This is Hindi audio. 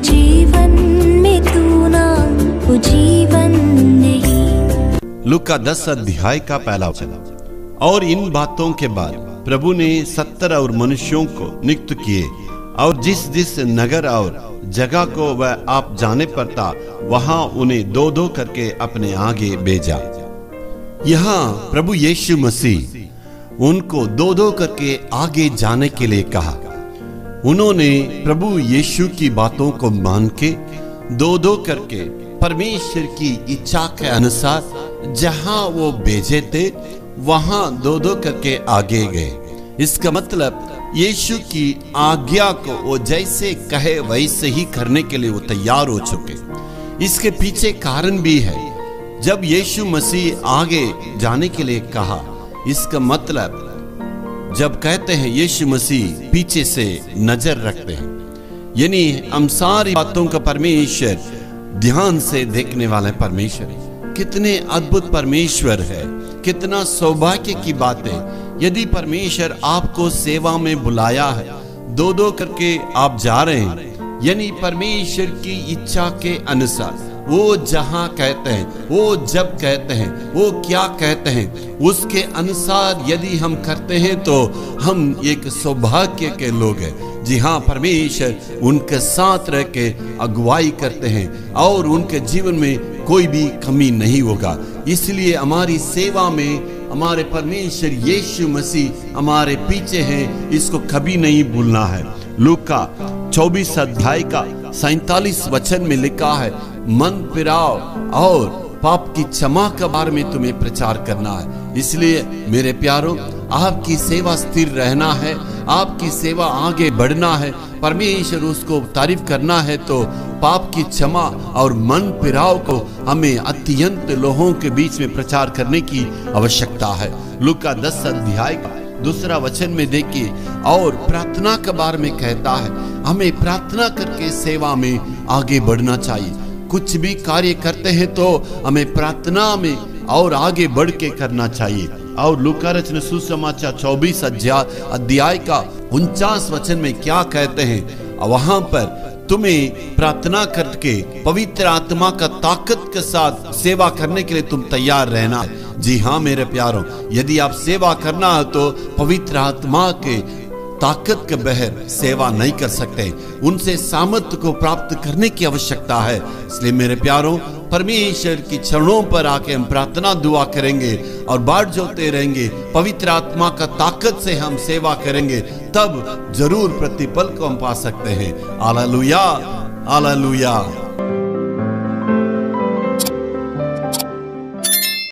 जीवन में तू ना वो जीवन नहीं। लूका 10 अध्याय का पहला वचन। और इन बातों के बाद प्रभु ने 70 और मनुष्यों को नियुक्त किए और जिस जिस नगर और जगह को वह आप जाने पड़ता वहां उन्हें दो दो करके अपने आगे भेजा। यहाँ प्रभु यीशु मसीह उनको दो दो करके आगे जाने के लिए कहा। उन्होंने प्रभु यीशु की बातों को मान के दो दो करके परमेश्वर की इच्छा के अनुसार जहां वो भेजे थे वहां दो दो करके आगे गए। इसका मतलब यीशु की आज्ञा को वो जैसे कहे वैसे ही करने के लिए वो तैयार हो चुके। इसके पीछे कारण भी है। जब यीशु मसीह आगे जाने के लिए कहा, इसका मतलब जब कहते हैं यीशु मसीह पीछे से नजर रखते हैं, यानी हम सारी बातों का परमेश्वर ध्यान से देखने वाले परमेश्वर है। कितने अद्भुत परमेश्वर है, कितना सौभाग्य की बात है। यदि परमेश्वर आपको सेवा में बुलाया है, दो दो करके आप जा रहे हैं, यानी परमेश्वर की इच्छा के अनुसार वो जहां कहते हैं, वो जब कहते हैं, वो क्या कहते हैं, उसके अनुसार यदि हम करते हैं तो हम एक सौभाग्य के लोग हैं। जी हाँ, परमेश्वर उनके साथ रह के अगुवाई करते हैं और उनके जीवन में कोई भी कमी नहीं होगा। इसलिए हमारी सेवा में हमारे परमेश्वर यीशु मसीह हमारे पीछे हैं, इसको कभी नहीं भूलना है। लूका 24 अध्याय का 47 वचन में लिखा है, मन फिराओ और पाप की क्षमा के बारे में तुम्हें प्रचार करना है। इसलिए मेरे प्यारों, आपकी सेवा स्थिर रहना है, आपकी सेवा आगे बढ़ना है, परमेश्वर उसको तारीफ करना है, तो पाप की क्षमा और मन फिराव को हमें अत्यंत लोगों के बीच में प्रचार करने की आवश्यकता है। लूका 10 अध्याय का 2 वचन में देखिए, और प्रार्थना के बारे में कहता है हमें प्रार्थना करके सेवा में आगे बढ़ना चाहिए। कुछ भी कार्य करते हैं तो हमें प्रार्थना में और आगे बढ़ के करना चाहिए। और लूका रचना सुसमाचार 24 अध्याय का 49 वचन में क्या कहते हैं, वहां पर तुम्हें प्रार्थना करके पवित्र आत्मा का ताकत के साथ सेवा करने के लिए तुम तैयार रहना है। जी हाँ मेरे प्यारों, यदि आप सेवा करना है तो पवित्र आत्मा के ताकत के बगैर सेवा नहीं कर सकते। उनसे सामर्थ्य को प्राप्त करने की आवश्यकता है। इसलिए मेरे प्यारों, परमेश्वर की चरणों पर आके हम प्रार्थना दुआ करेंगे और बाट जोते रहेंगे, पवित्र आत्मा का ताकत से हम सेवा करेंगे, तब जरूर प्रतिफल को हम पा सकते हैं। Hallelujah, hallelujah.